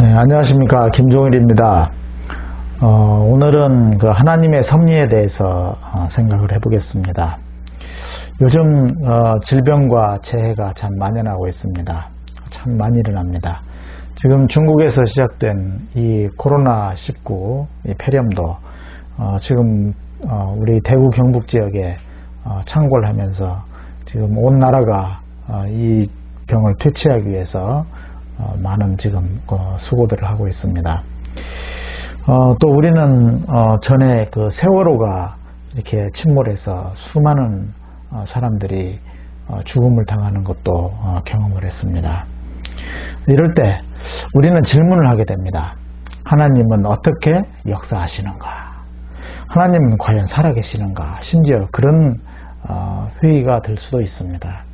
네, 안녕하십니까. 김종일입니다. 오늘은 그 하나님의 섭리에 대해서 생각을 해보겠습니다. 요즘 질병과 재해가 참 만연하고 있습니다. 참 많이 일어납니다. 지금 중국에서 시작된 이 코로나19 이 폐렴도 지금 우리 대구 경북 지역에 창궐 하면서 지금 온 나라가 이 병을 퇴치하기 위해서 많은 지금 수고들을 하고 있습니다. 또 우리는 전에 그 세월호가 이렇게 침몰해서 수많은 사람들이 죽음을 당하는 것도 경험을 했습니다. 이럴 때 우리는 질문을 하게 됩니다. 하나님은 어떻게 역사하시는가? 하나님은 과연 살아계시는가? 심지어 그런 회의가 들 수도 있습니다.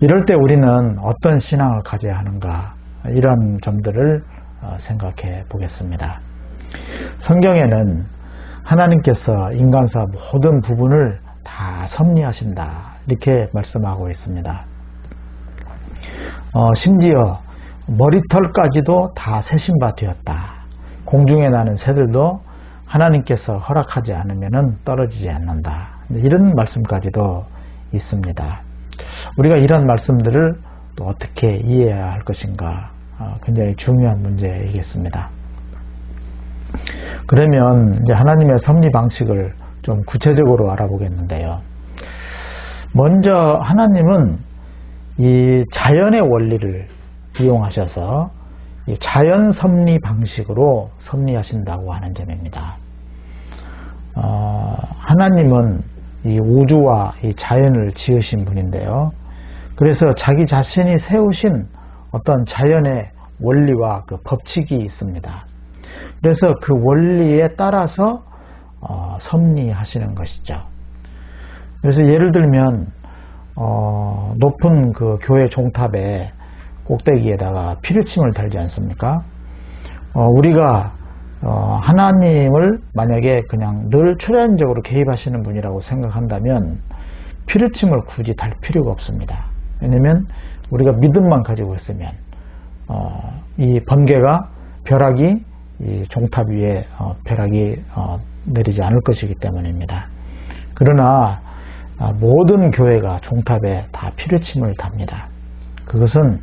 이럴 때 우리는 어떤 신앙을 가져야 하는가? 이런 점들을 생각해 보겠습니다. 성경에는 하나님께서 인간사 모든 부분을 다 섭리하신다 이렇게 말씀하고 있습니다. 심지어 머리털까지도 다 세신 바 되었다. 공중에 나는 새들도 하나님께서 허락하지 않으면 떨어지지 않는다. 이런 말씀까지도 있습니다. 우리가 이런 말씀들을 또 어떻게 이해해야 할 것인가 굉장히 중요한 문제이겠습니다. 그러면 이제 하나님의 섭리 방식을 좀 구체적으로 알아보겠는데요. 먼저 하나님은 이 자연의 원리를 이용하셔서 이 자연 섭리 방식으로 섭리하신다고 하는 점입니다. 하나님은 이 우주와 이 자연을 지으신 분인데요. 그래서 자기 자신이 세우신 어떤 자연의 원리와 그 법칙이 있습니다. 그래서 그 원리에 따라서 섭리하시는 것이죠. 그래서 예를 들면 높은 그 교회 종탑의 꼭대기에다가 피르침을 달지 않습니까? 우리가 하나님을 만약에 그냥 늘 초자연적으로 개입하시는 분이라고 생각한다면 피르침을 굳이 달 필요가 없습니다. 왜냐하면 우리가 믿음만 가지고 있으면 이 번개가 벼락이 이 종탑 위에 벼락이 내리지 않을 것이기 때문입니다. 그러나 모든 교회가 종탑에 다 피르침을 답니다. 그것은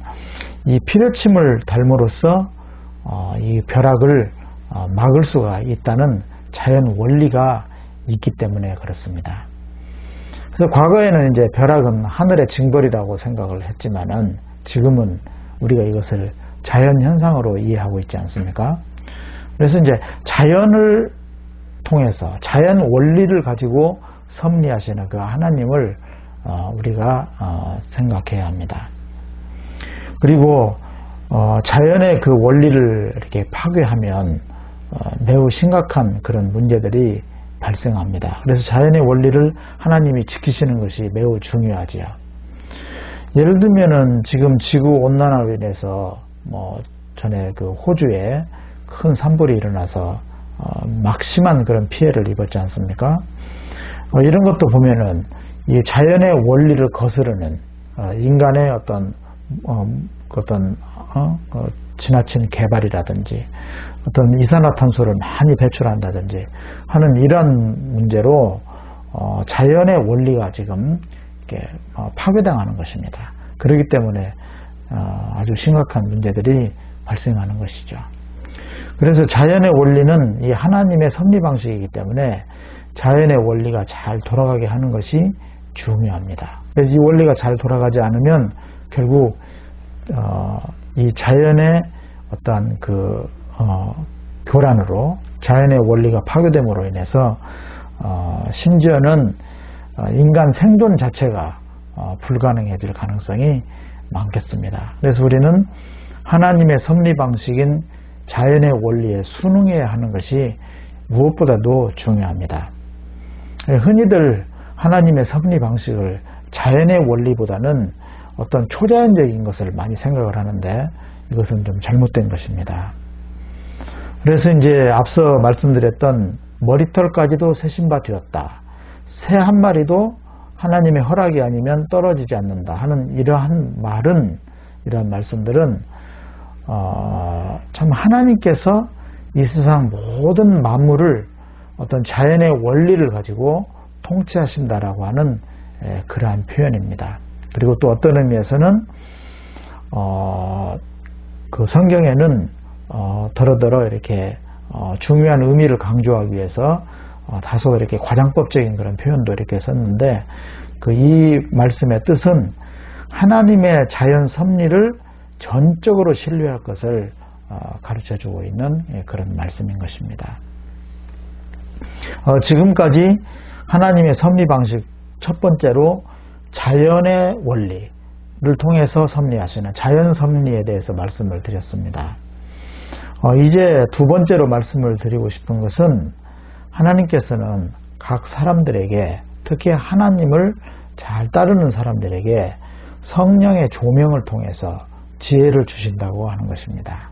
이 피르침을 달므로써 이 벼락을 막을 수가 있다는 자연 원리가 있기 때문에 그렇습니다. 그래서 과거에는 이제 벼락은 하늘의 징벌이라고 생각을 했지만은 지금은 우리가 이것을 자연 현상으로 이해하고 있지 않습니까? 그래서 이제 자연을 통해서 자연 원리를 가지고 섭리하시는 그 하나님을 우리가 생각해야 합니다. 그리고 자연의 그 원리를 이렇게 파괴하면 매우 심각한 그런 문제들이 발생합니다. 그래서 자연의 원리를 하나님이 지키시는 것이 매우 중요하지요. 예를 들면은 지금 지구 온난화로 인해서 전에 그 호주에 큰 산불이 일어나서 막심한 그런 피해를 입었지 않습니까? 이런 것도 보면은 이 자연의 원리를 거스르는 인간의 어떤 지나친 개발이라든지 어떤 이산화탄소를 많이 배출한다든지 하는 이런 문제로 자연의 원리가 지금 이렇게 파괴당하는 것입니다. 그렇기 때문에 아주 심각한 문제들이 발생하는 것이죠. 그래서 자연의 원리는 이 하나님의 섭리 방식이기 때문에 자연의 원리가 잘 돌아가게 하는 것이 중요합니다. 그래서 이 원리가 잘 돌아가지 않으면 결국 이 자연의 어떠한 그 교란으로 자연의 원리가 파괴됨으로 인해서 심지어는 인간 생존 자체가 불가능해질 가능성이 많겠습니다. 그래서 우리는 하나님의 섭리 방식인 자연의 원리에 순응해야 하는 것이 무엇보다도 중요합니다. 흔히들 하나님의 섭리 방식을 자연의 원리보다는 어떤 초자연적인 것을 많이 생각을 하는데 이것은 좀 잘못된 것입니다. 그래서 이제 앞서 말씀드렸던 머리털까지도 세신 바 되었다. 새 한 마리도 하나님의 허락이 아니면 떨어지지 않는다 하는 이러한 말은, 이러한 말씀들은 참 하나님께서 이 세상 모든 만물을 어떤 자연의 원리를 가지고 통치하신다라고 하는 그러한 표현입니다. 그리고 또 어떤 의미에서는 그 성경에는 더러더러 이렇게 중요한 의미를 강조하기 위해서 다소 이렇게 과장법적인 그런 표현도 이렇게 썼는데 이 말씀의 뜻은 하나님의 자연 섭리를 전적으로 신뢰할 것을 가르쳐주고 있는 그런 말씀인 것입니다. 지금까지 하나님의 섭리 방식 첫 번째로 자연의 원리를 통해서 섭리하시는 자연 섭리에 대해서 말씀을 드렸습니다. 이제 두 번째로 말씀을 드리고 싶은 것은 하나님께서는 각 사람들에게 특히 하나님을 잘 따르는 사람들에게 성령의 조명을 통해서 지혜를 주신다고 하는 것입니다.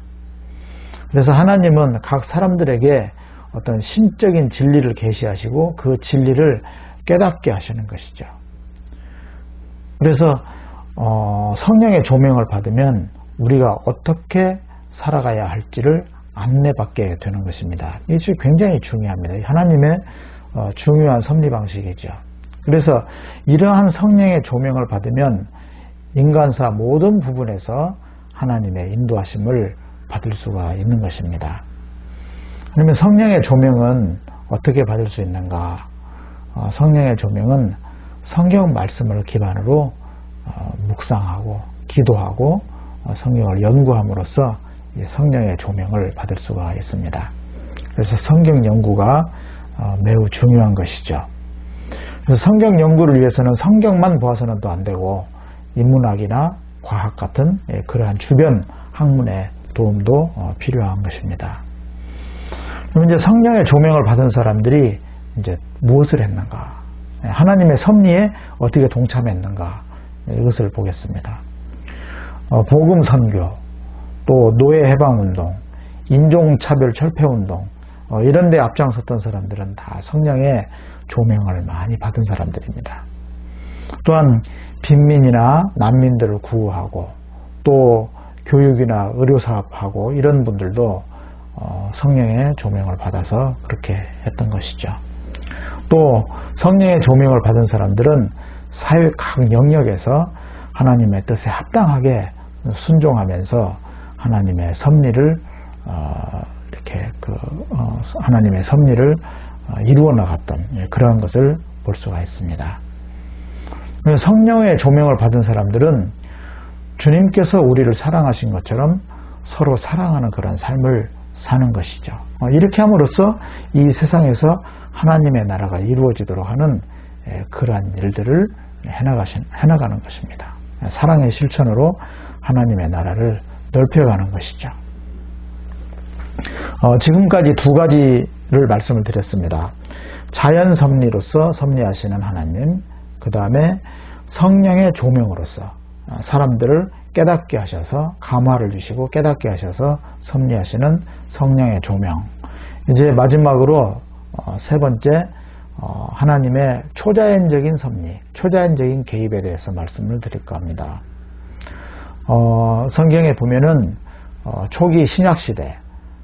그래서 하나님은 각 사람들에게 어떤 신적인 진리를 계시하시고 그 진리를 깨닫게 하시는 것이죠. 그래서 성령의 조명을 받으면 우리가 어떻게 살아가야 할지를 안내받게 되는 것입니다. 이것이 굉장히 중요합니다. 하나님의 중요한 섭리 방식이죠. 그래서 이러한 성령의 조명을 받으면 인간사 모든 부분에서 하나님의 인도하심을 받을 수가 있는 것입니다. 그러면 성령의 조명은 어떻게 받을 수 있는가? 성령의 조명은 성경 말씀을 기반으로 묵상하고 기도하고 성경을 연구함으로써 성령의 조명을 받을 수가 있습니다. 그래서 성경 연구가 매우 중요한 것이죠. 그래서 성경 연구를 위해서는 성경만 보아서는 또 안 되고 인문학이나 과학 같은 그러한 주변 학문의 도움도 필요한 것입니다. 그럼 이제 성령의 조명을 받은 사람들이 이제 무엇을 했는가? 하나님의 섭리에 어떻게 동참했는가? 이것을 보겠습니다. 복음 선교, 또 노예 해방 운동, 인종차별 철폐 운동 이런 데 앞장섰던 사람들은 다 성령의 조명을 많이 받은 사람들입니다. 또한 빈민이나 난민들을 구호하고 또 교육이나 의료사업하고 이런 분들도 성령의 조명을 받아서 그렇게 했던 것이죠. 또 성령의 조명을 받은 사람들은 사회 각 영역에서 하나님의 뜻에 합당하게 순종하면서 하나님의 섭리를 이렇게 하나님의 섭리를 이루어 나갔던 그러한 것을 볼 수가 있습니다. 성령의 조명을 받은 사람들은 주님께서 우리를 사랑하신 것처럼 서로 사랑하는 그런 삶을 사는 것이죠. 이렇게 함으로써 이 세상에서 하나님의 나라가 이루어지도록 하는 그러한 일들을 해나가는 것입니다. 사랑의 실천으로 하나님의 나라를 넓혀가는 것이죠. 지금까지 두 가지를 말씀을 드렸습니다. 자연 섭리로서 섭리하시는 하나님, 그 다음에 성령의 조명으로서 사람들을 깨닫게 하셔서 감화를 주시고 깨닫게 하셔서 섭리하시는 성령의 조명. 이제 마지막으로 세 번째 하나님의 초자연적인 섭리, 초자연적인 개입에 대해서 말씀을 드릴까 합니다. 성경에 보면은 초기 신약시대,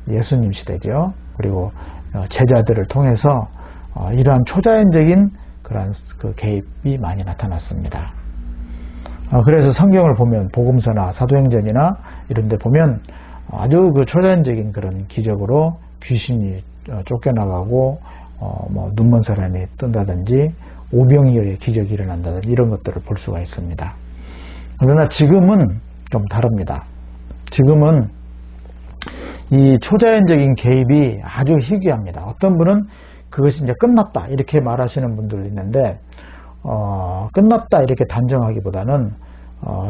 예수님 시대죠. 그리고 제자들을 통해서 이러한 초자연적인 그러한 그 개입이 많이 나타났습니다. 그래서 성경을 보면 복음서나 사도행전이나 이런 데 보면 아주 그 초자연적인 그런 기적으로 귀신이 쫓겨나가고 눈먼 사람이 뜬다든지 오병이어의 기적이 일어난다든지 이런 것들을 볼 수가 있습니다. 그러나 지금은 좀 다릅니다. 지금은 이 초자연적인 개입이 아주 희귀합니다. 어떤 분은 그것이 이제 끝났다 이렇게 말하시는 분들도 있는데 끝났다 이렇게 단정하기보다는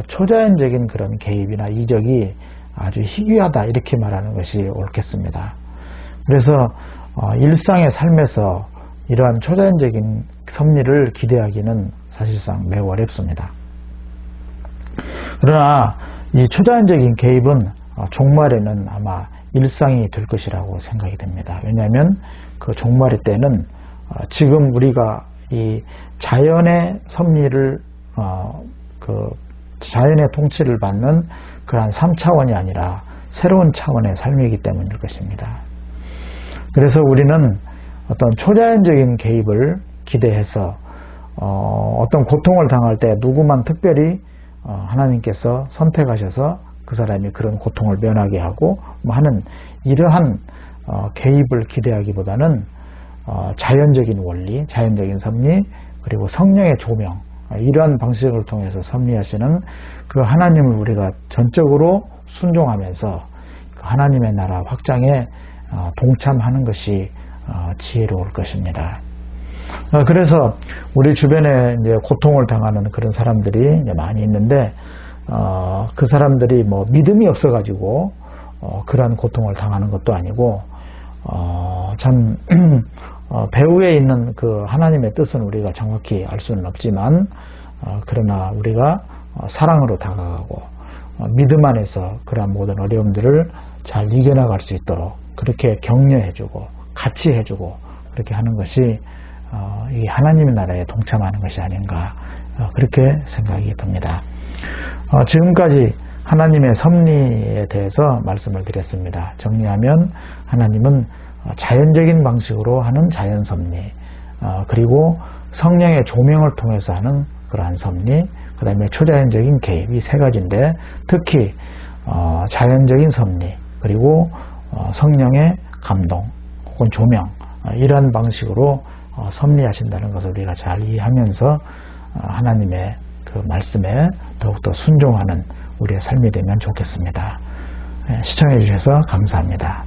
초자연적인 그런 개입이나 이적이 아주 희귀하다 이렇게 말하는 것이 옳겠습니다. 그래서 일상의 삶에서 이러한 초자연적인 섭리를 기대하기는 사실상 매우 어렵습니다. 그러나 이 초자연적인 개입은 종말에는 아마 일상이 될 것이라고 생각이 됩니다. 왜냐하면 그 종말의 때는 지금 우리가 이 자연의 섭리를 그 자연의 통치를 받는 그러한 3차원이 아니라 새로운 차원의 삶이기 때문일 것입니다. 그래서 우리는 어떤 초자연적인 개입을 기대해서 어떤 고통을 당할 때 누구만 특별히 하나님께서 선택하셔서 그 사람이 그런 고통을 면하게 하고 하는 이러한 개입을 기대하기보다는 자연적인 원리, 자연적인 섭리, 그리고 성령의 조명, 이러한 방식을 통해서 섭리하시는 그 하나님을 우리가 전적으로 순종하면서 그 하나님의 나라 확장에 동참하는 것이 지혜로울 것입니다. 그래서 우리 주변에 이제 고통을 당하는 그런 사람들이 이제 많이 있는데, 그 사람들이 뭐 믿음이 없어가지고 그러한 고통을 당하는 것도 아니고, 참 배후에 있는 그 하나님의 뜻은 우리가 정확히 알 수는 없지만, 그러나 우리가 사랑으로 다가가고 믿음 안에서 그러한 모든 어려움들을 잘 이겨나갈 수 있도록 그렇게 격려해주고 같이 해주고 그렇게 하는 것이 이 하나님의 나라에 동참하는 것이 아닌가, 그렇게 생각이 듭니다. 지금까지 하나님의 섭리에 대해서 말씀을 드렸습니다. 정리하면 하나님은 자연적인 방식으로 하는 자연 섭리, 그리고 성령의 조명을 통해서 하는 그러한 섭리, 그 다음에 초자연적인 개입, 이 세 가지인데, 특히 자연적인 섭리, 그리고 성령의 감동 혹은 조명, 이러한 방식으로 섭리하신다는 것을 우리가 잘 이해하면서 하나님의 그 말씀에 더욱더 순종하는 우리의 삶이 되면 좋겠습니다. 시청해 주셔서 감사합니다.